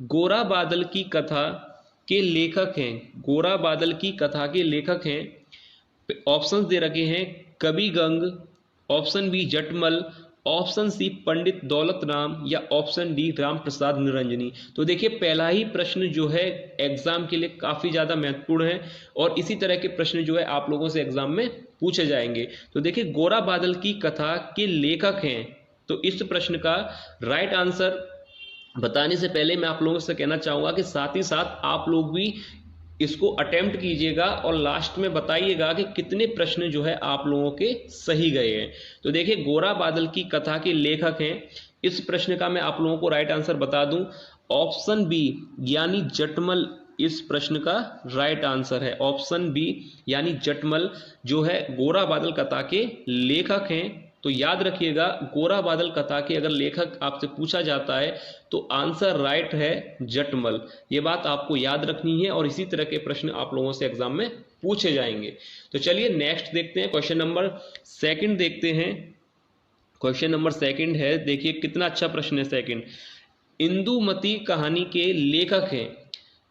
गोरा बादल की कथा के लेखक हैं, गोरा बादल की कथा के लेखक हैं। ऑप्शंस दे रखे हैं कवि गंग, ऑप्शन बी जटमल, ऑप्शन सी पंडित दौलत राम या ऑप्शन डी राम प्रसाद निरंजनी। तो देखिए पहला ही प्रश्न जो है एग्जाम के लिए काफी ज्यादा महत्वपूर्ण है और इसी तरह के प्रश्न जो है आप लोगों से एग्जाम में पूछे जाएंगे। तो देखिए गोरा बादल की कथा के लेखक हैं, तो इस प्रश्न का राइट आंसर बताने से पहले मैं आप लोगों से कहना चाहूंगा कि साथ ही साथ आप लोग भी इसको अटेम्प्ट कीजिएगा और लास्ट में बताइएगा कि कितने प्रश्न जो है आप लोगों के सही गए हैं। तो देखिए गोरा बादल की कथा के लेखक हैं, इस प्रश्न का मैं आप लोगों को राइट आंसर बता दूं, ऑप्शन बी यानी जटमल इस प्रश्न का राइट आंसर है। ऑप्शन बी यानी जटमल जो है गोरा बादल कथा के लेखक हैं। तो याद रखिएगा गोरा बादल कथा के अगर लेखक आपसे पूछा जाता है तो आंसर राइट है जटमल, ये बात आपको याद रखनी है और इसी तरह के प्रश्न आप लोगों से एग्जाम में पूछे जाएंगे। तो चलिए नेक्स्ट देखते हैं, क्वेश्चन नंबर सेकंड देखते हैं। क्वेश्चन नंबर सेकंड है, देखिए कितना अच्छा प्रश्न है सेकंड। इंदुमती कहानी के लेखक हैं,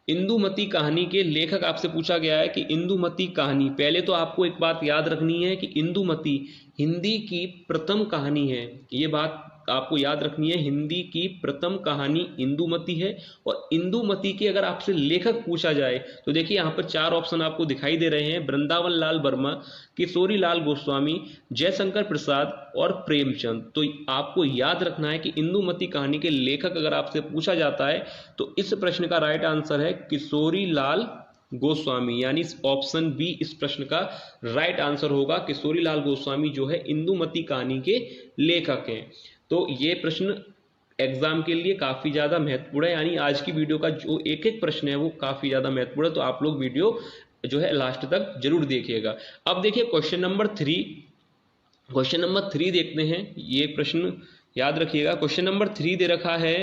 इंदुमती कहानी के लेखक आपसे पूछा गया है कि इंदुमती कहानी, पहले तो आपको एक बात याद रखनी है कि इंदुमती हिंदी की प्रथम कहानी है, ये बात आपको याद रखनी है। हिंदी की प्रथम कहानी इंदुमती है और इंदुमती के अगर आपसे लेखक पूछा जाए तो देखिए यहाँ पर चार ऑप्शन आपको दिखाई दे रहे हैं, वृंदावन लाल वर्मा, किशोरी लाल गोस्वामी, जयशंकर प्रसाद और प्रेमचंद। तो आपको याद रखना है कि इंदुमती कहानी के लेखक अगर आपसे पूछा जाता है तो इस प्रश्न का राइट आंसर है किशोरी लाल गोस्वामी, यानी ऑप्शन बी इस प्रश्न का राइट आंसर होगा। किशोरी लाल गोस्वामी जो है इंदुमती कहानी के लेखक हैं। तो ये प्रश्न एग्जाम के लिए काफी ज्यादा महत्वपूर्ण है, यानी आज की वीडियो का जो एक एक प्रश्न है वो काफी ज्यादा महत्वपूर्ण है, तो आप लोग वीडियो जो है लास्ट तक जरूर देखिएगा। अब देखिए question number three, question number three देखते हैं, ये प्रश्न याद रखिएगा। क्वेश्चन नंबर थ्री दे रखा है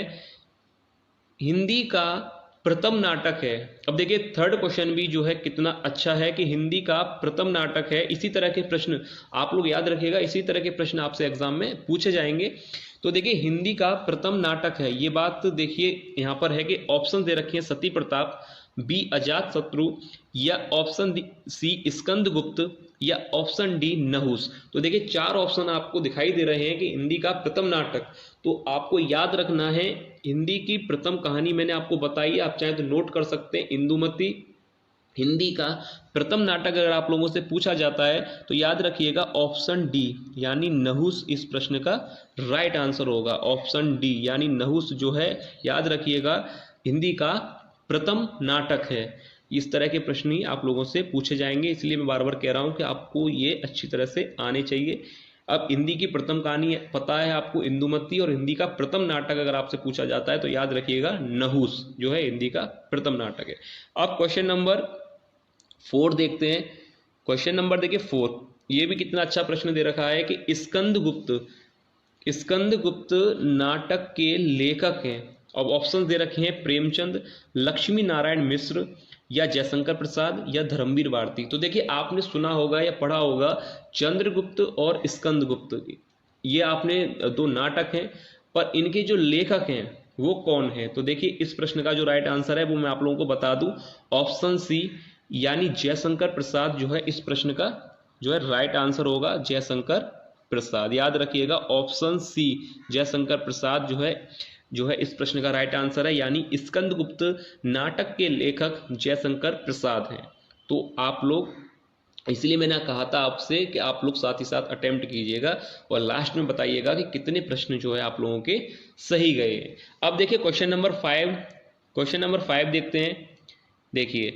हिंदी का प्रथम नाटक है। अब देखिए थर्ड क्वेश्चन भी जो है कितना अच्छा है कि हिंदी का प्रथम नाटक है, इसी तरह के प्रश्न आप लोग याद रखिएगा, इसी तरह के प्रश्न आपसे एग्जाम में पूछे जाएंगे। तो देखिए हिंदी का प्रथम नाटक है, ये बात देखिए यहाँ पर है कि ऑप्शन दे रखी है सती प्रताप, बी अजात शत्रु या ऑप्शन सी स्कंदगुप्त या ऑप्शन डी नहुस। तो देखिए चार ऑप्शन आपको दिखाई दे रहे हैं कि हिंदी का प्रथम नाटक, तो आपको याद रखना है हिंदी की प्रथम कहानी मैंने आपको बताई, आप चाहे तो नोट कर सकते हैं इंदुमती। हिंदी का प्रथम नाटक अगर आप लोगों से पूछा जाता है तो याद रखिएगा ऑप्शन डी यानी नहुस इस प्रश्न का राइट आंसर होगा। ऑप्शन डी यानी नहुस जो है याद रखिएगा हिंदी का प्रथम नाटक है। इस तरह के प्रश्न ही आप लोगों से पूछे जाएंगे, इसलिए मैं बार बार कह रहा हूं कि आपको ये अच्छी तरह से आने चाहिए। अब हिंदी की प्रथम कहानी पता है आपको इंदुमती, और हिंदी का प्रथम नाटक अगर आपसे पूछा जाता है तो याद रखिएगा नहुस जो है हिंदी का प्रथम नाटक है। अब क्वेश्चन नंबर फोर देखते हैं। क्वेश्चन नंबर देखिए फोर, ये भी कितना अच्छा प्रश्न दे रखा है कि स्कंदगुप्त, स्कंदगुप्त नाटक के लेखक हैं। अब ऑप्शन दे रखे हैं प्रेमचंद, लक्ष्मी नारायण मिश्र या जयशंकर प्रसाद या धर्मवीर भारती। तो देखिए आपने सुना होगा या पढ़ा होगा चंद्रगुप्त और स्कंदगुप्त, ये आपने दो नाटक हैं, पर इनके जो लेखक हैं वो कौन है। तो देखिए इस प्रश्न का जो राइट आंसर है वो मैं आप लोगों को बता दूं, ऑप्शन सी यानी जयशंकर प्रसाद जो है इस प्रश्न का जो है राइट आंसर होगा, जयशंकर प्रसाद। याद रखिएगा ऑप्शन सी जयशंकर प्रसाद जो है इस प्रश्न का राइट आंसर है, यानी स्कंदगुप्त नाटक के लेखक जयशंकर प्रसाद हैं। तो आप लोग, इसलिए मैंने कहा था आपसे कि आप लोग साथ ही साथ अटेम्प्ट कीजिएगा और लास्ट में बताइएगा कि कितने प्रश्न जो है आप लोगों के सही गए हैं। अब देखिए question number five, question number five देखते हैं। देखिए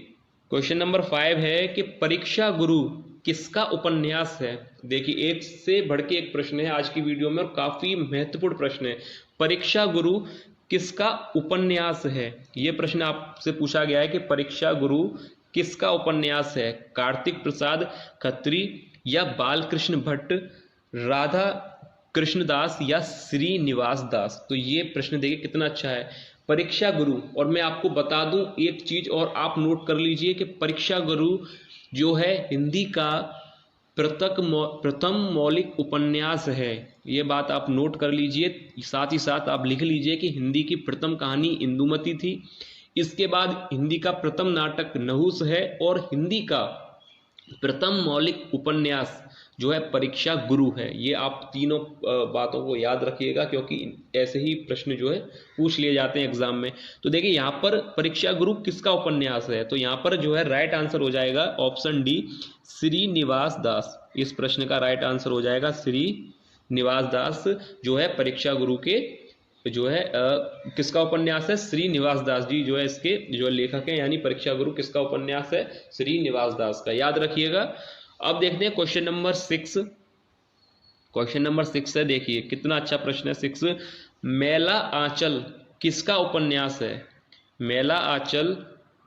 क्वेश्चन नंबर फाइव है कि परीक्षा गुरु किसका उपन्यास है। देखिए एक से बढ़ के एक प्रश्न है आज की वीडियो में और काफी महत्वपूर्ण प्रश्न है। परीक्षा गुरु किसका उपन्यास है, यह प्रश्न आपसे पूछा गया है कि परीक्षा गुरु किसका उपन्यास है, कार्तिक प्रसाद खत्री या बालकृष्ण भट्ट, राधा कृष्णदास या श्रीनिवास दास। तो ये प्रश्न देखिए कितना अच्छा है, परीक्षा गुरु। और मैं आपको बता दूं एक चीज और आप नोट कर लीजिए कि परीक्षा गुरु जो है हिंदी का प्रथम मौलिक उपन्यास है। ये बात आप नोट कर लीजिए, साथ ही साथ आप लिख लीजिए कि हिंदी की प्रथम कहानी इंदुमती थी। इसके बाद हिंदी का प्रथम नाटक नहुस है और हिंदी का प्रथम मौलिक उपन्यास जो है परीक्षा गुरु है। ये आप तीनों बातों को याद रखिएगा, क्योंकि ऐसे ही प्रश्न जो है पूछ लिए जाते हैं एग्जाम में। तो देखिए यहाँ पर परीक्षा गुरु किसका उपन्यास है, तो यहाँ पर जो है राइट आंसर हो जाएगा ऑप्शन डी, श्रीनिवास दास। इस प्रश्न का राइट आंसर हो जाएगा श्रीनिवास दास, जो है परीक्षा गुरु के जो है किसका उपन्यास है, श्रीनिवास दास जी जो है इसके जो लेखक हैं, यानी परीक्षा गुरु किसका उपन्यास है, श्रीनिवास दास का, याद रखिएगा। अब देखते हैं क्वेश्चन नंबर 6। क्वेश्चन नंबर 6 है, देखिए कितना अच्छा प्रश्न है 6। मेला आंचल किसका उपन्यास है, मेला आंचल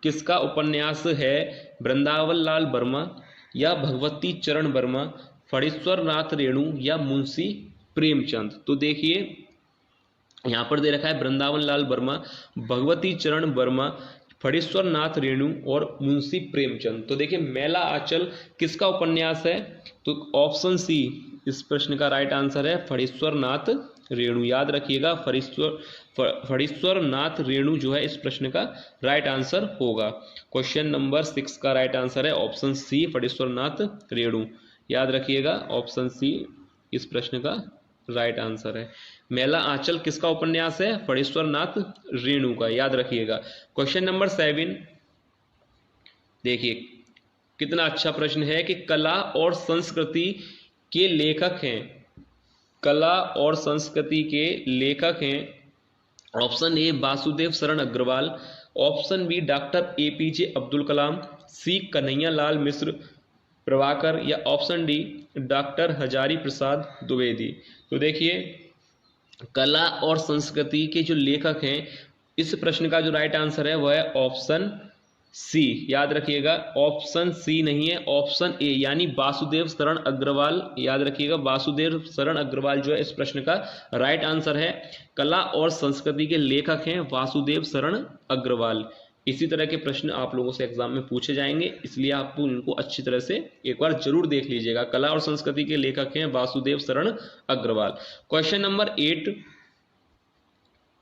किसका उपन्यास है, वृंदावन लाल वर्मा या भगवती चरण वर्मा, फणीश्वर नाथ रेणु या मुंशी प्रेमचंद। तो देखिए यहाँ पर दे रखा है वृंदावन लाल वर्मा, भगवती चरण वर्मा, फणीश्वर नाथ रेणु और मुंशी प्रेमचंद। तो देखिए मेला आंचल किसका उपन्यास है, तो ऑप्शन सी इस प्रश्न का राइट आंसर है फणीश्वर नाथ रेणु, याद रखिएगा फणीश्वर नाथ रेणु जो है इस प्रश्न का राइट आंसर होगा। क्वेश्चन नंबर 6 का राइट आंसर है ऑप्शन सी फणीश्वर नाथ रेणु, याद रखिएगा ऑप्शन सी इस प्रश्न का राइट आंसर है। मेला आंचल किसका उपन्यास है, फणीश्वर नाथ रेणु का, याद रखिएगा। क्वेश्चन नंबर 7 देखिए कितना अच्छा प्रश्न है कि कला और संस्कृति के लेखक हैं, कला और संस्कृति के लेखक हैं। Option A Vasudev Sharan Agrawal, option B doctor APJ Abdul Kalam, C Kanhaiya Lal Mishra Prabhakar या option D doctor Hazari Prasad Dwivedi. तो देखिए कला और संस्कृति के जो लेखक हैं, इस प्रश्न का जो राइट आंसर है वह है ऑप्शन सी, याद रखिएगा ऑप्शन सी नहीं है ऑप्शन ए, यानी वासुदेव शरण अग्रवाल, याद रखिएगा वासुदेव शरण अग्रवाल जो है इस प्रश्न का राइट आंसर है। कला और संस्कृति के लेखक हैं वासुदेव शरण अग्रवाल। इसी तरह के प्रश्न आप लोगों से एग्जाम में पूछे जाएंगे, इसलिए आपको इनको अच्छी तरह से एक बार जरूर देख लीजिएगा। कला और संस्कृति के लेखक हैं वासुदेव शरण अग्रवाल। क्वेश्चन नंबर 8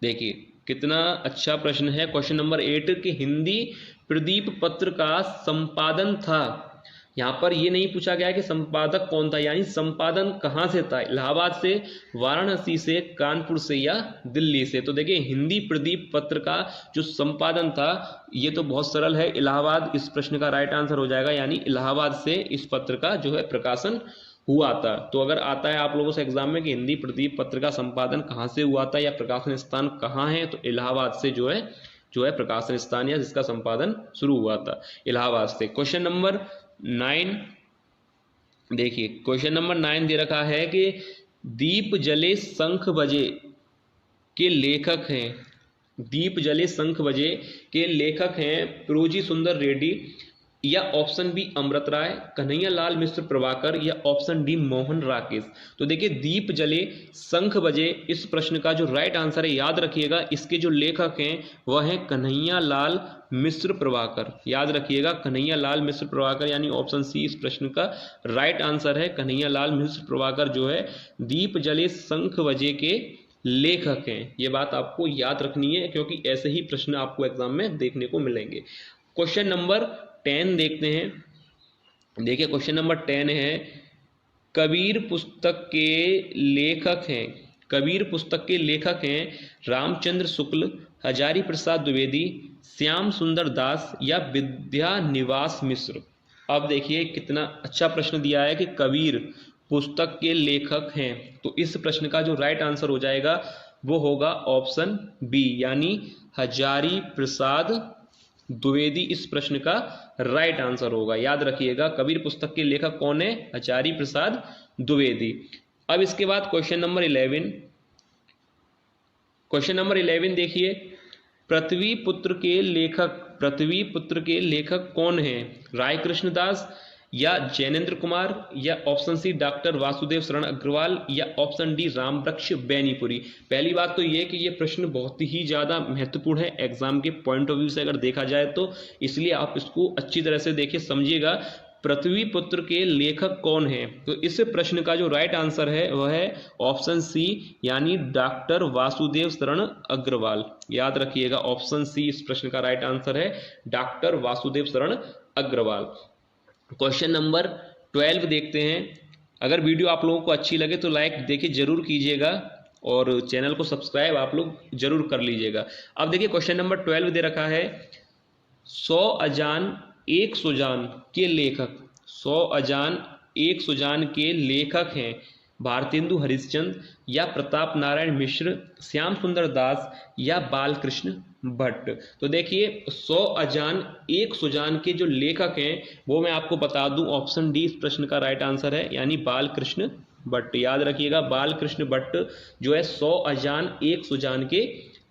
देखिए कितना अच्छा प्रश्न है। क्वेश्चन नंबर 8 कि हिंदी प्रदीप पत्र का संपादन था, यहाँ पर ये नहीं पूछा गया कि संपादक कौन था, यानी संपादन कहाँ से था, इलाहाबाद से, वाराणसी से, कानपुर से या दिल्ली से। तो देखिए हिंदी प्रदीप पत्र का जो संपादन था ये तो बहुत सरल है, इलाहाबाद इस प्रश्न का राइट आंसर हो जाएगा, यानी इलाहाबाद से इस पत्र का जो है प्रकाशन हुआ था। तो अगर आता है आप लोगों से एग्जाम में कि हिंदी प्रदीप पत्र का संपादन कहाँ से हुआ था या प्रकाशन स्थान कहाँ है, तो इलाहाबाद से जो है प्रकाशन स्थान या जिसका संपादन शुरू हुआ था इलाहाबाद से। क्वेश्चन नंबर 9 देखिए क्वेश्चन नंबर 9 दे रखा है कि दीप जले शंख बजे के लेखक हैं, दीप जले शंख बजे के लेखक हैं प्रोजी सुंदर रेड्डी या ऑप्शन बी अमृत राय, कन्हैया लाल मिश्र प्रभाकर या ऑप्शन डी मोहन राकेश। तो देखिए दीप जले शंख बजे इस प्रश्न का जो राइट आंसर है, याद रखिएगा इसके जो लेखक हैं वह हैं कन्हैया लाल मिश्र प्रभाकर, याद रखिएगा कन्हैया लाल मिश्र प्रभाकर, यानी ऑप्शन सी इस प्रश्न का राइट आंसर है। कन्हैया लाल मिश्र प्रभाकर जो है दीप जले शंख बजे के लेखक हैं। ये बात आपको याद रखनी है, क्योंकि ऐसे ही प्रश्न आपको एग्जाम में देखने को मिलेंगे। क्वेश्चन नंबर 10 देखते हैं। देखिए क्वेश्चन नंबर 10 है कबीर पुस्तक के लेखक हैं, कबीर पुस्तक के लेखक हैं रामचंद्र शुक्ल, हजारी प्रसाद द्विवेदी, श्याम सुंदर दास या विद्या निवास मिश्र। अब देखिए कितना अच्छा प्रश्न दिया है कि कबीर पुस्तक के लेखक हैं, तो इस प्रश्न का जो राइट आंसर हो जाएगा वो होगा ऑप्शन बी, यानी हजारी प्रसाद द्विवेदी इस प्रश्न का राइट आंसर होगा। याद रखिएगा कबीर पुस्तक के लेखक कौन है, हजारी प्रसाद द्विवेदी। अब इसके बाद क्वेश्चन नंबर 11, क्वेश्चन नंबर 11 देखिए पृथ्वी पुत्र के लेखक कौन हैं, राय कृष्णदास या जैनेन्द्र कुमार या ऑप्शन सी डॉक्टर वासुदेव शरण अग्रवाल या ऑप्शन डी रामवृक्ष बैनीपुरी। पहली बात तो ये कि ये प्रश्न बहुत ही ज़्यादा महत्वपूर्ण है एग्जाम के पॉइंट ऑफ व्यू से अगर देखा जाए तो, इसलिए आप इसको अच्छी तरह से देखिए समझिएगा। पृथ्वीपुत्र के लेखक कौन है? तो इस प्रश्न का जो राइट आंसर है वह है ऑप्शन सी, यानी डॉक्टर वासुदेव शरण अग्रवाल। याद रखिएगा, ऑप्शन सी इस प्रश्न का राइट आंसर है, doctor Vasudev Sharan Agarwal. Question number 12 देखते हैं। अगर वीडियो आप लोगों को अच्छी लगे तो लाइक देखिए जरूर कीजिएगा और चैनल को सब्सक्राइब आप लोग जरूर कर लीजिएगा। अब देखिए क्वेश्चन नंबर 12 दे रखा है, 100 अजान एक सुजान के लेखक, 100 अजान एक सुजान के लेखक हैं भारतेंदु हरिश्चंद्र या प्रताप नारायण मिश्र, श्याम सुंदर दास या बालकृष्ण भट्ट। तो देखिए 100 अजान एक सुजान के जो लेखक हैं वो मैं आपको बता दूं, ऑप्शन डी इस प्रश्न का राइट आंसर है, यानी बालकृष्ण भट्ट। याद रखिएगा, बालकृष्ण भट्ट जो है 100 अजान एक सुजान के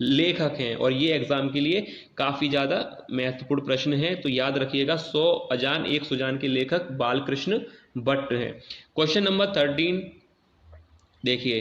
लेखक हैं और ये एग्जाम के लिए काफी ज्यादा महत्वपूर्ण प्रश्न है। तो याद रखिएगा 100 अजान एक सुजान के लेखक बालकृष्ण भट्ट हैं। क्वेश्चन नंबर 13 देखिए,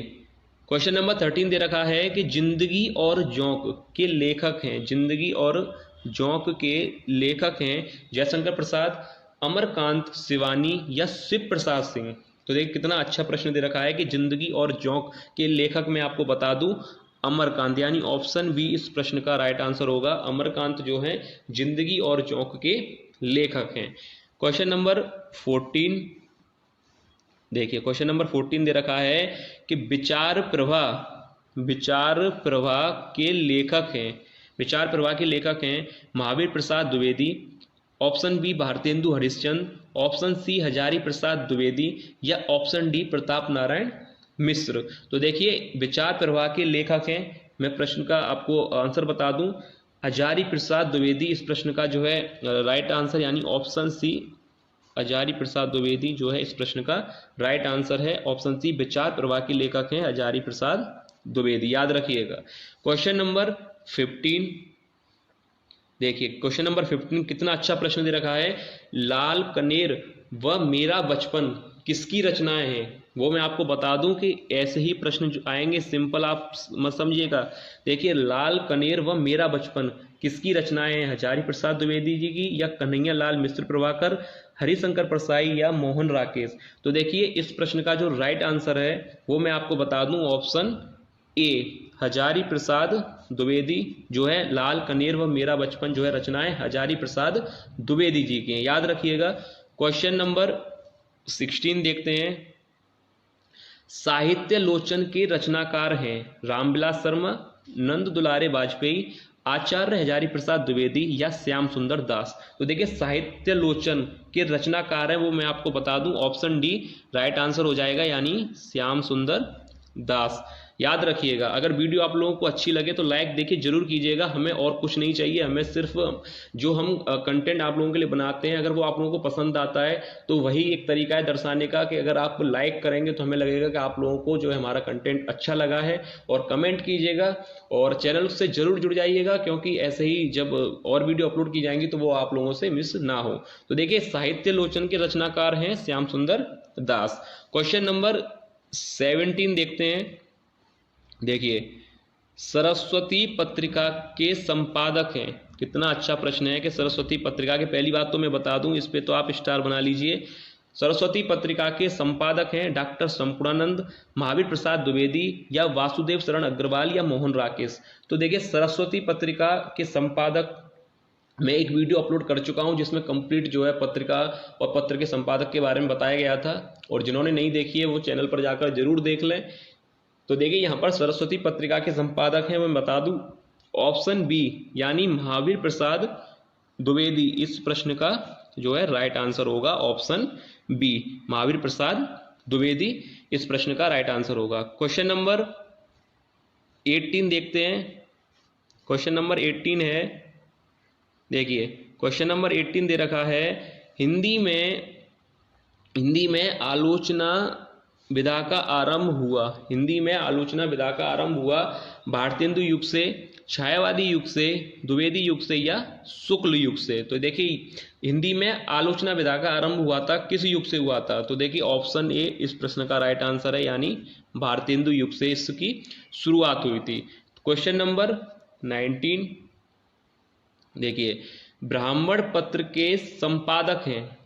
क्वेश्चन नंबर 13 दे रखा है कि जिंदगी और जोंक के लेखक हैं, जिंदगी और जोंक के लेखक हैं जयशंकर प्रसाद, अमरकांत शिवानी या शिव प्रसाद सिंह। तो देखिए कितना अच्छा प्रश्न दे रखा है कि जिंदगी और जोंक के लेखक मैं आपको बता दूं अमरकांत, यानी ऑप्शन बी इस प्रश्न का राइट आंसर होगा। अमरकांत जो है जिंदगी और जोंक के लेखक हैं। क्वेश्चन नंबर 14 देखिए, क्वेश्चन नंबर 14 दे रखा है कि विचार प्रभा के लेखक हैं, विचार प्रभा के लेखक हैं Mahavir Prasad Dwivedi, option B Bharatendu Harishchandra, option C Hazari Prasad Dwivedi या ऑप्शन डी प्रताप नारायण मिश्र। तो देखिए विचार प्रवाह के लेखक हैं, मैं प्रश्न का आपको आंसर बता दूं, हजारी प्रसाद द्विवेदी इस प्रश्न का जो है राइट आंसर, यानी ऑप्शन सी हजारी प्रसाद द्विवेदी जो है इस प्रश्न का राइट आंसर है। ऑप्शन सी विचार प्रवाह के लेखक हैं हजारी प्रसाद द्विवेदी, याद रखिएगा। क्वेश्चन नंबर 15 देखिए, क्वेश्चन नंबर 15 कितना अच्छा प्रश्न दे रखा है, लाल कनेर व मेरा बचपन किसकी रचनाएं हैं? वो मैं आपको बता दूं कि ऐसे ही प्रश्न जो आएंगे सिंपल आप मत समझिएगा। देखिए लाल कनेर व मेरा बचपन किसकी रचनाएं हैं? हजारी प्रसाद द्विवेदी जी की या कन्हैया लाल मिश्र प्रभाकर, हरिशंकर प्रसाई या मोहन राकेश। तो देखिए इस प्रश्न का जो राइट आंसर है वो मैं आपको बता दूं, ऑप्शन ए हजारी प्रसाद द्विवेदी जो है लाल कनेर व मेरा बचपन जो है रचनाएं हजारी प्रसाद द्विवेदी जी की हैं, याद रखिएगा। क्वेश्चन नंबर 16 देखते हैं, साहित्य लोचन के रचनाकार हैं रामविलास शर्मा, नंद दुलारे वाजपेयी, आचार्य हजारी प्रसाद द्विवेदी या श्याम सुंदर दास। तो देखिए साहित्य लोचन के रचनाकार हैं वो मैं आपको बता दूं, ऑप्शन डी राइट आंसर हो जाएगा, यानी श्याम सुंदर दास। याद रखिएगा, अगर वीडियो आप लोगों को अच्छी लगे तो लाइक देखिए जरूर कीजिएगा, हमें और कुछ नहीं चाहिए, हमें सिर्फ जो हम कंटेंट आप लोगों के लिए बनाते हैं अगर वो आप लोगों को पसंद आता है तो वही एक तरीका है दर्शाने का कि अगर आप लाइक करेंगे तो हमें लगेगा कि आप लोगों को जो है हमारा कंटेंट अच्छा लगा है। और कमेंट कीजिएगा और चैनल से जरूर जुड़ जाइएगा, क्योंकि ऐसे ही जब और वीडियो अपलोड की जाएंगी तो वो आप लोगों से मिस ना हो। तो देखिए साहित्य लोचन के रचनाकार हैं श्याम सुंदर दास। क्वेश्चन नंबर 17 देखते हैं, देखिए सरस्वती पत्रिका के संपादक हैं, कितना अच्छा प्रश्न है कि सरस्वती पत्रिका के, पहली बात तो मैं बता दूं इस पे तो आप स्टार बना लीजिए, सरस्वती पत्रिका के संपादक हैं डॉक्टर संपूर्णानंद, महावीर प्रसाद द्विवेदी या वासुदेव शरण अग्रवाल या मोहन राकेश। तो देखिए सरस्वती पत्रिका के संपादक मैं एक वीडियो अपलोड कर चुका हूं जिसमें कंप्लीट जो है पत्रिका और पत्र के संपादक के बारे में बताया गया था, और जिन्होंने नहीं देखी है वो चैनल पर जाकर जरूर देख लें। तो देखिए यहाँ पर सरस्वती पत्रिका के संपादक हैं, मैं बता दूं ऑप्शन बी यानी महावीर प्रसाद द्विवेदी इस प्रश्न का जो है राइट आंसर होगा, ऑप्शन बी महावीर प्रसाद द्विवेदी इस प्रश्न का राइट आंसर होगा। क्वेश्चन नंबर 18 देखते हैं, क्वेश्चन नंबर 18 है, देखिए क्वेश्चन नंबर 18 दे रखा है, हिंदी में आलोचना विधा का आरंभ हुआ, हिंदी में आलोचना विधा का आरंभ हुआ भारतेंदु युग से, छायावादी युग से, द्विवेदी युग से या शुक्ल युग से। तो देखिए हिंदी में आलोचना विधा का आरंभ हुआ था किस युग से हुआ था? तो देखिए ऑप्शन ए इस प्रश्न का राइट आंसर है, यानी भारतेंदु युग से इसकी शुरुआत हुई थी। क्वेश्चन नंबर 19 देखिए ब्राह्मण पत्र के संपादक हैं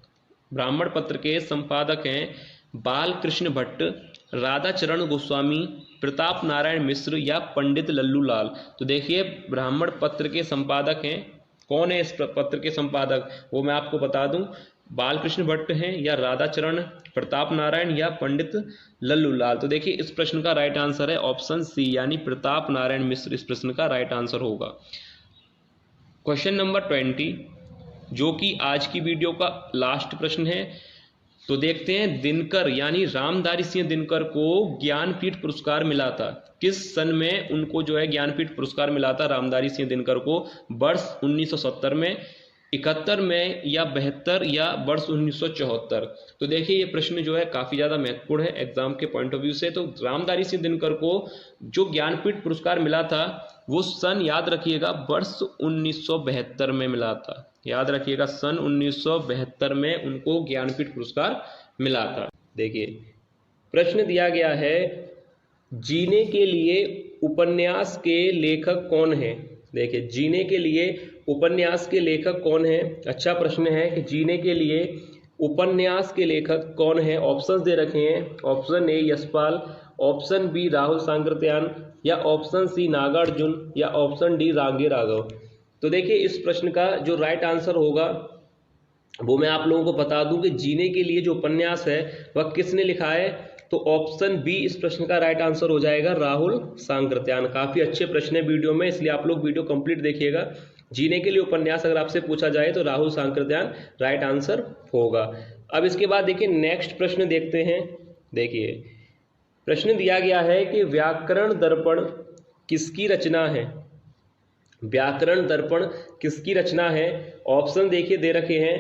ब्राह्मण पत्र के संपादक हैं बालकृष्ण भट्ट, राधाचरण गोस्वामी, प्रताप नारायण मिश्र या पंडित लल्लू लाल। तो देखिए ब्राह्मण पत्र के संपादक हैं, कौन है इस पत्र के संपादक, वो मैं आपको बता दूं, बालकृष्ण भट्ट हैं या राधाचरण, प्रताप नारायण या पंडित लल्लू लाल। तो देखिए इस प्रश्न का राइट आंसर है ऑप्शन सी यानी प्रताप नारायण मिश्र इस प्रश्न का राइट आंसर होगा। क्वेश्चन नंबर 20 जो कि आज की वीडियो का लास्ट प्रश्न है, तो देखते हैं दिनकर यानी रामधारी सिंह दिनकर को ज्ञानपीठ पुरस्कार मिला था, किस सन में उनको जो है ज्ञानपीठ पुरस्कार मिला था रामधारी सिंह दिनकर को, वर्ष 1970 में, 71 में या 72 या वर्ष 1974। तो देखिए ये प्रश्न जो है काफी ज्यादा महत्वपूर्ण है एग्जाम के पॉइंट ऑफ व्यू से। तो रामधारी सिंह दिनकर को जो ज्ञानपीठ पुरस्कार मिला था वो सन याद रखिएगा वर्ष 1972 में मिला था, याद रखिएगा सन 1972 में उनको ज्ञानपीठ पुरस्कार मिला था। देखिए प्रश्न दिया गया है जीने के लिए उपन्यास के लेखक कौन है। देखिए जीने के लिए उपन्यास के लेखक कौन है, अच्छा प्रश्न है कि जीने के लिए उपन्यास के लेखक कौन है। ऑप्शंस दे रखे हैं, option A Yashpal, option B Rahul Sankrityayan या ऑप्शन सी नागार्जुन या ऑप्शन डी रांगे राघव। तो देखिए इस प्रश्न का जो राइट आंसर होगा वो मैं आप लोगों को बता दूं कि जीने के लिए जो उपन्यास है वह किसने लिखा है, तो ऑप्शन बी इस प्रश्न का राइट आंसर हो जाएगा राहुल सांकृत्यायन। काफी अच्छे प्रश्न है वीडियो में, इसलिए आप लोग वीडियो कंप्लीट देखिएगा। जीने के लिए उपन्यास अगर आपसे पूछा जाए तो राहुल सांकृत्यायन राइट आंसर होगा। अब इसके बाद देखिए नेक्स्ट प्रश्न देखते हैं। देखिए प्रश्न दिया गया है कि व्याकरण दर्पण किसकी रचना है, व्याकरण दर्पण किसकी रचना है। ऑप्शन देखिए दे रखे हैं,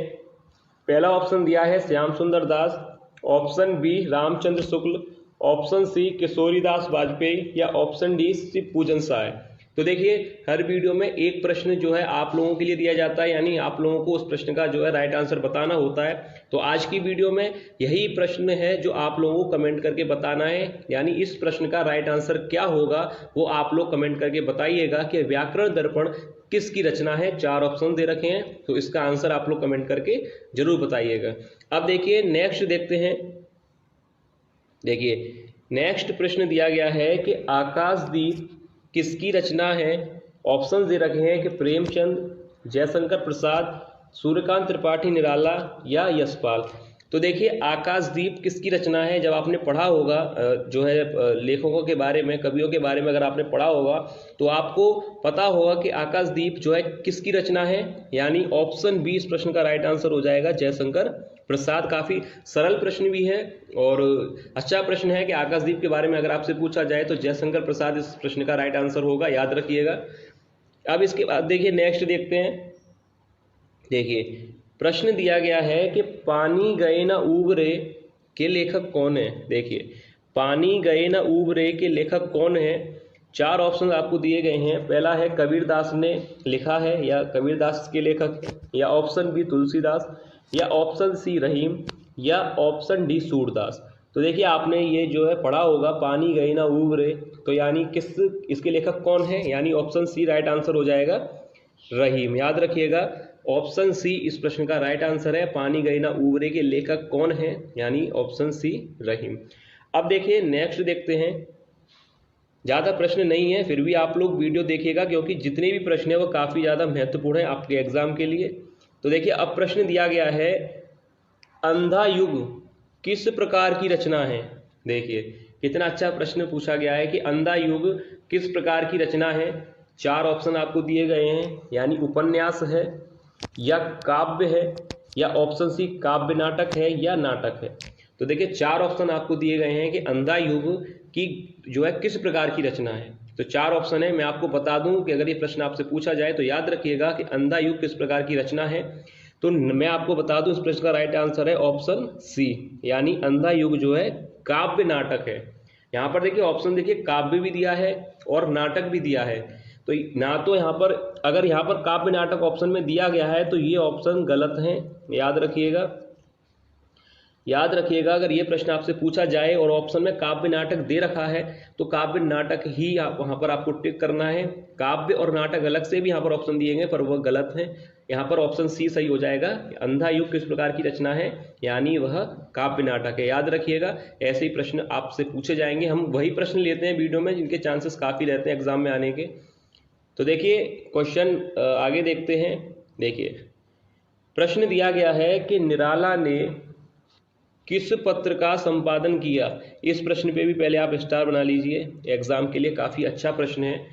पहला ऑप्शन दिया है श्याम सुंदर दास, option B Ramchandra Shukla, option C Kishoridas Vajpayee या ऑप्शन डी शिव पूजन साय। तो देखिए हर वीडियो में एक प्रश्न जो है आप लोगों के लिए दिया जाता है, यानी आप लोगों को उस प्रश्न का जो है राइट आंसर बताना होता है। तो आज की वीडियो में यही प्रश्न है जो आप लोगों को कमेंट करके बताना है, यानी इस प्रश्न का राइट आंसर क्या होगा वो आप लोग कमेंट करके बताइएगा कि व्याकरण दर्पण किसकी रचना है। 4 ऑप्शन दे रखे हैं, तो इसका आंसर आप लोग कमेंट करके जरूर बताइएगा। अब देखिए नेक्स्ट देखते हैं। देखिए नेक्स्ट प्रश्न दिया गया है कि आकाशदीप किसकी रचना है। ऑप्शन दे रखे हैं कि प्रेमचंद, जयशंकर प्रसाद, सूर्यकांत त्रिपाठी निराला या यशपाल। तो देखिए आकाशदीप किसकी रचना है, जब आपने पढ़ा होगा जो है लेखकों के बारे में, कवियों के बारे में अगर आपने पढ़ा होगा तो आपको पता होगा कि आकाशदीप जो है किसकी रचना है, यानी ऑप्शन बी इस प्रश्न का राइट आंसर हो जाएगा जयशंकर प्रसाद। काफी सरल प्रश्न भी है और अच्छा प्रश्न है कि आकाशदीप के बारे में अगर आपसे पूछा जाए तो जयशंकर प्रसाद इस प्रश्न का राइट आंसर होगा, याद रखिएगा। अब इसके बाद देखिए नेक्स्ट देखते हैं। देखिए प्रश्न दिया गया है कि पानी गए न ऊब रे के लेखक कौन है। देखिए पानी गए न ऊब रे के लेखक कौन है। 4 ऑप्शन आपको दिए गए हैं, पहला है कबीरदास ने लिखा है या कबीरदास के लेखक, या ऑप्शन बी तुलसीदास, या ऑप्शन सी रहीम, या ऑप्शन डी सूरदास। तो देखिए आपने ये जो है पढ़ा होगा पानी गई ना ऊब रे, तो यानी किस इसके लेखक कौन है, यानी ऑप्शन सी राइट आंसर हो जाएगा रहीम। याद रखिएगा ऑप्शन सी इस प्रश्न का राइट आंसर है, पानी गई ना ऊब रे के लेखक कौन है, यानी ऑप्शन सी रहीम। अब देखिए नेक्स्ट देखते हैं। ज़्यादा प्रश्न नहीं है, फिर भी आप लोग वीडियो देखिएगा क्योंकि जितने भी प्रश्न है वो काफ़ी ज़्यादा महत्वपूर्ण है आपके एग्जाम के लिए। तो देखिए अब प्रश्न दिया गया है अंधा युग किस प्रकार की रचना है। देखिए कितना अच्छा प्रश्न पूछा गया है कि अंधा युग किस प्रकार की रचना है। 4 ऑप्शन आपको दिए गए हैं, यानी उपन्यास है या काव्य है या ऑप्शन सी काव्य नाटक है या नाटक है। तो देखिए 4 ऑप्शन आपको दिए गए हैं कि अंधा युग की जो है किस प्रकार की रचना है। तो 4 ऑप्शन है, मैं आपको बता दूं कि अगर ये प्रश्न आपसे पूछा जाए तो याद रखिएगा कि अंधा युग किस प्रकार की रचना है। तो मैं आपको बता दूं इस प्रश्न का राइट आंसर है ऑप्शन सी, यानी अंधा युग जो है काव्य नाटक है। यहाँ पर देखिए ऑप्शन देखिए काव्य भी दिया है और नाटक भी दिया है, तो ना तो यहाँ पर अगर यहाँ पर काव्य नाटक ऑप्शन में दिया गया है तो ये ऑप्शन गलत है, याद रखिएगा। याद रखिएगा, अगर ये प्रश्न आपसे पूछा जाए और ऑप्शन में काव्य नाटक दे रखा है तो काव्य नाटक ही आप वहाँ पर आपको टिक करना है। काव्य और नाटक अलग से भी यहाँ पर ऑप्शन दिए गए पर वह गलत है। यहाँ पर ऑप्शन सी सही हो जाएगा। अंधा युग किस प्रकार की रचना है, यानी वह काव्य नाटक है। याद रखिएगा, ऐसे ही प्रश्न आपसे पूछे जाएंगे। हम वही प्रश्न लेते हैं वीडियो में जिनके चांसेस काफ़ी रहते हैं एग्जाम में आने के। तो देखिए क्वेश्चन आगे देखते हैं। देखिए प्रश्न दिया गया है कि निराला ने किस पत्र का संपादन किया। इस प्रश्न पे भी पहले आप स्टार बना लीजिए, एग्जाम के लिए काफ़ी अच्छा प्रश्न है।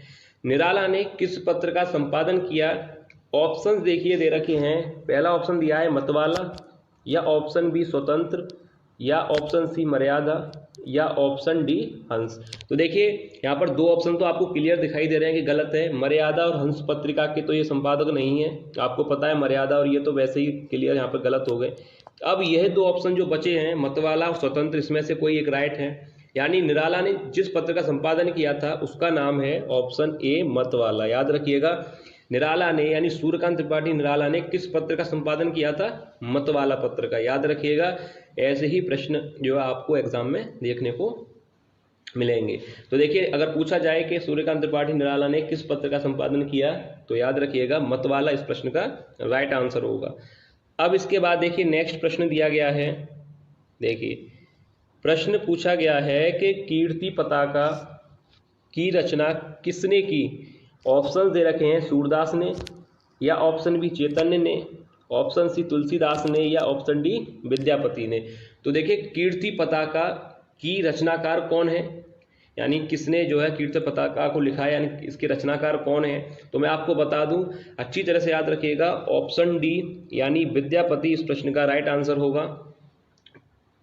निराला ने किस पत्र का संपादन किया। ऑप्शंस देखिए दे रखे हैं। पहला ऑप्शन दिया है मतवाला, या ऑप्शन बी स्वतंत्र, या ऑप्शन सी मर्यादा, या ऑप्शन डी हंस। तो देखिए यहाँ पर दो ऑप्शन तो आपको क्लियर दिखाई दे रहे हैं कि गलत है। मर्यादा और हंस पत्रिका के तो ये संपादक नहीं है, आपको पता है मर्यादा और ये तो वैसे ही क्लियर यहाँ पर गलत हो गए। अब यह दो ऑप्शन जो बचे हैं मतवाला और स्वतंत्र, इसमें से कोई एक राइट है। यानी निराला ने जिस पत्र का संपादन किया था उसका नाम है ऑप्शन ए मतवाला। याद रखिएगा, निराला ने यानी सूर्यकांत त्रिपाठी निराला ने किस पत्र का संपादन किया था, मतवाला पत्र का। याद रखिएगा, ऐसे ही प्रश्न जो है आपको एग्जाम में देखने को मिलेंगे। तो देखिए अगर पूछा जाए कि सूर्यकांत त्रिपाठी निराला ने किस पत्र का संपादन किया तो याद रखिएगा मतवाला इस प्रश्न का राइट आंसर होगा। अब इसके बाद देखिए नेक्स्ट प्रश्न दिया गया है। देखिए प्रश्न पूछा गया है कि कीर्ति पताका की रचना किसने की। ऑप्शन दे रखे हैं सूरदास ने, या ऑप्शन बी चैतन्य ने, ऑप्शन सी तुलसीदास ने, या ऑप्शन डी विद्यापति ने। तो देखिए कीर्ति पताका की रचनाकार कौन है, यानी किसने जो है कीर्ति पताका को लिखा है, यानी इसके रचनाकार कौन है। तो मैं आपको बता दूं, अच्छी तरह से याद रखिएगा, ऑप्शन डी यानी विद्यापति इस प्रश्न का राइट आंसर होगा।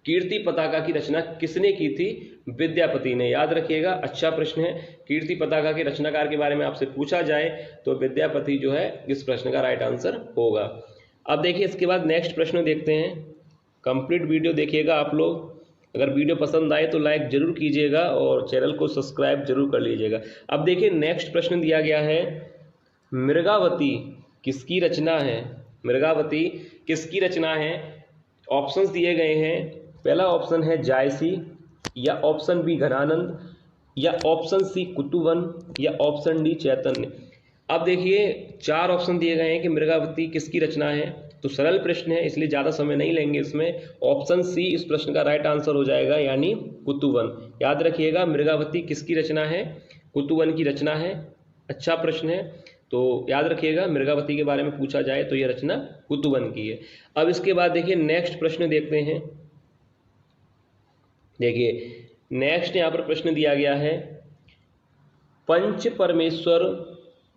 कीर्ति पताका की रचना किसने की थी, विद्यापति ने। याद रखिएगा, अच्छा प्रश्न है। कीर्ति पताका के रचनाकार के बारे में आपसे पूछा जाए तो विद्यापति जो है इस प्रश्न का राइट आंसर होगा। अब देखिए इसके बाद नेक्स्ट प्रश्न देखते हैं। कंप्लीट वीडियो देखिएगा आप लोग। अगर वीडियो पसंद आए तो लाइक जरूर कीजिएगा और चैनल को सब्सक्राइब जरूर कर लीजिएगा। अब देखिए नेक्स्ट प्रश्न दिया गया है, मृगावती किसकी रचना है। मृगावती किसकी रचना है। ऑप्शंस दिए गए हैं। पहला ऑप्शन है जायसी, या ऑप्शन बी घनानंद, या ऑप्शन सी कुतुवन, या ऑप्शन डी चैतन्य। अब देखिए चार ऑप्शन दिए गए हैं कि मृगावती किसकी रचना है। तो सरल प्रश्न है इसलिए ज़्यादा समय नहीं लेंगे इसमें। ऑप्शन सी इस प्रश्न का राइट आंसर हो जाएगा, यानी कुतुवन। याद रखिएगा, मृगावती किसकी रचना है, कुतुवन की रचना है। अच्छा प्रश्न है, तो याद रखिएगा मृगावती के बारे में पूछा जाए तो यह रचना कुतुवन की है। अब इसके बाद देखिए नेक्स्ट प्रश्न देखते हैं। देखिए नेक्स्ट यहाँ पर प्रश्न दिया गया है, पंच परमेश्वर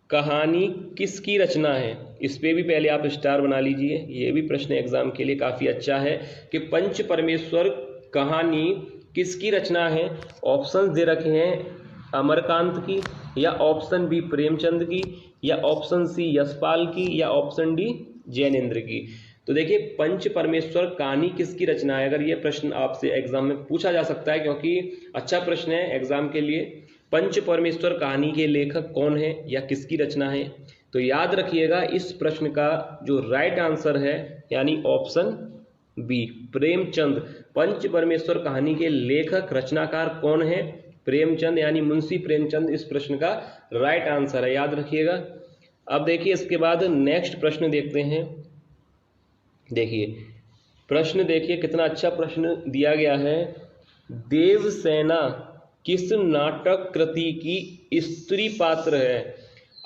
कहानी किसकी रचना है। इस पे भी पहले आप स्टार बना लीजिए, ये भी प्रश्न एग्जाम के लिए काफ़ी अच्छा है कि पंच परमेश्वर कहानी किसकी रचना है। ऑप्शन दे रखे हैं अमरकांत की, या ऑप्शन बी प्रेमचंद की, या ऑप्शन सी यशपाल की, या ऑप्शन डी जैनेन्द्र की। तो देखिए पंच परमेश्वर कहानी किसकी रचना है, अगर ये प्रश्न आपसे एग्जाम में पूछा जा सकता है क्योंकि अच्छा प्रश्न है एग्जाम के लिए। पंच परमेश्वर कहानी के लेखक कौन है या किसकी रचना है। तो याद रखिएगा इस प्रश्न का जो राइट आंसर है यानी ऑप्शन बी प्रेमचंद। पंच परमेश्वर कहानी के लेखक रचनाकार कौन है, प्रेमचंद यानी मुंशी प्रेमचंद इस प्रश्न का राइट आंसर है। याद रखिएगा। अब देखिए इसके बाद नेक्स्ट प्रश्न देखते हैं। देखिए प्रश्न देखिए कितना अच्छा प्रश्न दिया गया है, देवसेना किस नाटक कृति की स्त्री पात्र है।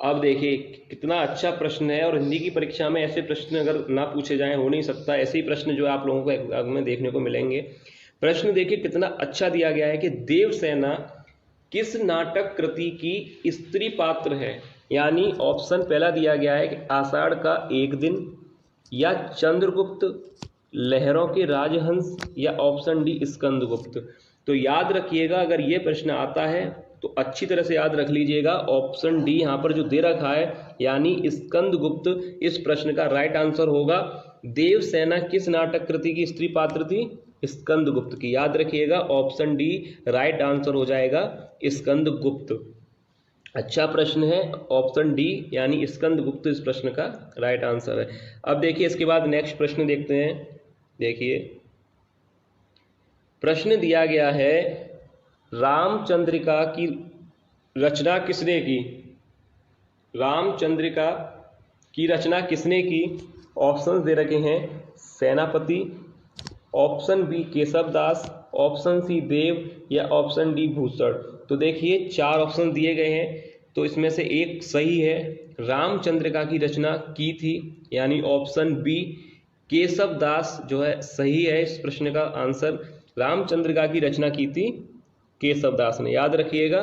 अब देखिए कितना अच्छा प्रश्न है, और हिंदी की परीक्षा में ऐसे प्रश्न अगर ना पूछे जाएं हो नहीं सकता। ऐसे ही प्रश्न जो आप लोगों को एग्जाम में देखने को मिलेंगे। प्रश्न देखिए कितना अच्छा दिया गया है कि देवसेना किस नाटक कृति की स्त्री पात्र है। यानी ऑप्शन पहला दिया गया है कि आषाढ़ का एक दिन, या चंद्रगुप्त, लहरों के राजहंस, या ऑप्शन डी स्कंदगुप्त। तो याद रखिएगा अगर ये प्रश्न आता है तो अच्छी तरह से याद रख लीजिएगा, ऑप्शन डी यहाँ पर जो दे रखा है यानी स्कंदगुप्त इस प्रश्न का राइट आंसर होगा। देवसेना किस नाटक कृति की स्त्री पात्र थी, स्कंदगुप्त की। याद रखिएगा ऑप्शन डी राइट आंसर हो जाएगा स्कंदगुप्त। अच्छा प्रश्न है, ऑप्शन डी यानी स्कंदगुप्त इस प्रश्न का राइट आंसर है। अब देखिए इसके बाद नेक्स्ट प्रश्न देखते हैं। देखिए प्रश्न दिया गया है रामचंद्रिका की रचना किसने की? रामचंद्रिका की रचना किसने की? ऑप्शंस दे रखे हैं Senapati, option B Keshavdas, option C Dev या ऑप्शन डी भूषण। तो देखिए 4 ऑप्शन दिए गए हैं, तो इसमें से एक सही है, रामचंद्रिका की रचना की थी, यानी ऑप्शन बी केशवदास जो है सही है। इस प्रश्न का आंसर रामचंद्रिका की रचना की थी केशवदास ने। याद रखिएगा,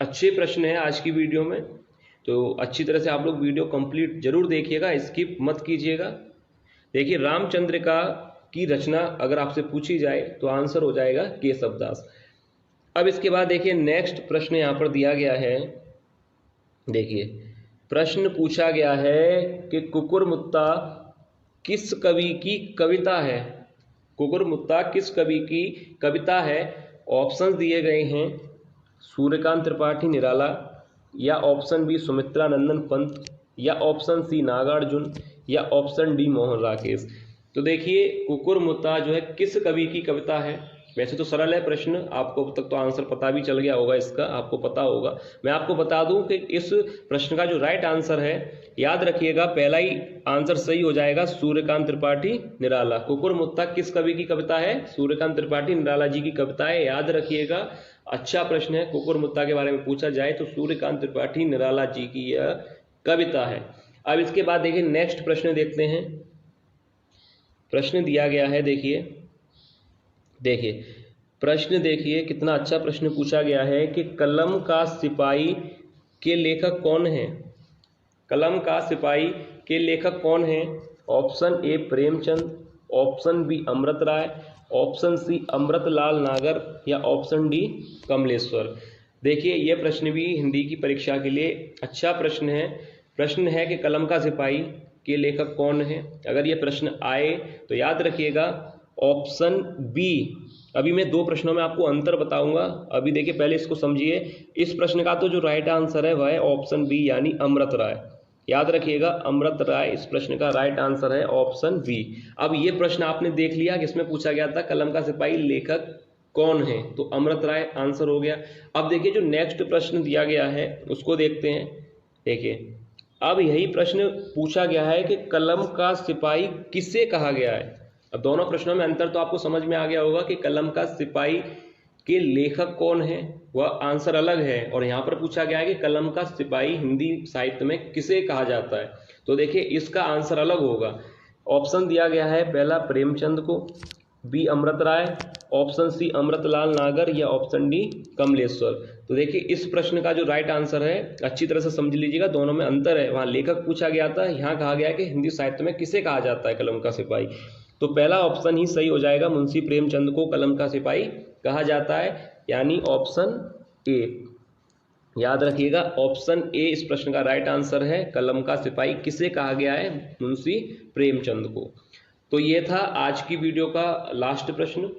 अच्छे प्रश्न है आज की वीडियो में, तो अच्छी तरह से आप लोग वीडियो कंप्लीट जरूर देखिएगा, स्किप मत कीजिएगा। देखिए रामचंद्रिका की रचना अगर आपसे पूछी जाए तो आंसर हो जाएगा केशवदास। अब इसके बाद देखिए नेक्स्ट प्रश्न यहाँ पर दिया गया है। देखिए प्रश्न पूछा गया है कि कुकुरमुत्ता किस कवि की कविता है? कुकुरमुत्ता किस कवि की कविता है? ऑप्शन दिए गए हैं सूर्यकांत त्रिपाठी निराला, या ऑप्शन बी सुमित्रा नंदन पंत, या ऑप्शन सी नागार्जुन, या ऑप्शन डी मोहन राकेश। तो देखिए कुकुरमुत्ता जो है किस कवि की कविता है? वैसे तो सरल है प्रश्न, आपको अब तक तो आंसर पता भी चल गया होगा, इसका आपको पता होगा। मैं आपको बता दूं कि इस प्रश्न का जो राइट आंसर है, याद रखिएगा पहला ही आंसर सही हो जाएगा, सूर्यकांत त्रिपाठी निराला। कुकुरमुत्ता किस कवि की कविता है? सूर्यकांत त्रिपाठी निराला जी की कविता है, याद रखिएगा। अच्छा प्रश्न है, कुकुरमुत्ता के बारे में पूछा जाए तो सूर्यकांत त्रिपाठी निराला जी की यह कविता है। अब इसके बाद देखिए नेक्स्ट प्रश्न देखते हैं। प्रश्न दिया गया है, देखिए प्रश्न देखिए कितना अच्छा प्रश्न पूछा गया है कि कलम का सिपाही के लेखक कौन है? कलम का सिपाही के लेखक कौन है? Option A Premchand, option B Amrit Rai, option C Amritlal Nagar, या ऑप्शन डी कमलेश्वर। देखिए ये प्रश्न भी हिंदी की परीक्षा के लिए अच्छा प्रश्न है। प्रश्न है कि कलम का सिपाही के लेखक कौन है? अगर ये प्रश्न आए तो याद रखिएगा ऑप्शन बी। अभी मैं 2 प्रश्नों में आपको अंतर बताऊंगा, अभी देखिए पहले इसको समझिए। इस प्रश्न का तो जो राइट आंसर है वह है ऑप्शन बी, यानी अमृत राय। याद रखिएगा अमृत राय इस प्रश्न का राइट आंसर है, ऑप्शन बी। अब ये प्रश्न आपने देख लिया कि इसमें पूछा गया था कलम का सिपाही लेखक कौन है, तो अमृत राय आंसर हो गया। अब देखिए जो नेक्स्ट प्रश्न दिया गया है उसको देखते हैं। देखिए अब यही प्रश्न पूछा गया है कि कलम का सिपाही किसे कहा गया है। अब दोनों प्रश्नों में अंतर तो आपको समझ में आ गया होगा कि कलम का सिपाही के लेखक कौन है वह आंसर अलग है, और यहाँ पर पूछा गया है कि कलम का सिपाही हिंदी साहित्य में किसे कहा जाता है। तो देखिए इसका आंसर अलग होगा। ऑप्शन दिया गया है पहला प्रेमचंद को, B Amrit Rai, option C Amritlal Nagar, या ऑप्शन डी कमलेश्वर। तो देखिए इस प्रश्न का जो राइट आंसर है अच्छी तरह से समझ लीजिएगा, दोनों में अंतर है। वहाँ लेखक पूछा गया था, यहाँ कहा गया है कि हिंदी साहित्य में किसे कहा जाता है कलम का सिपाही। तो पहला ऑप्शन ही सही हो जाएगा, मुंशी प्रेमचंद को कलम का सिपाही कहा जाता है, यानी ऑप्शन ए। याद रखिएगा ऑप्शन ए इस प्रश्न का राइट आंसर है, कलम का सिपाही किसे कहा गया है? मुंशी प्रेमचंद को। तो ये था आज की वीडियो का लास्ट प्रश्न।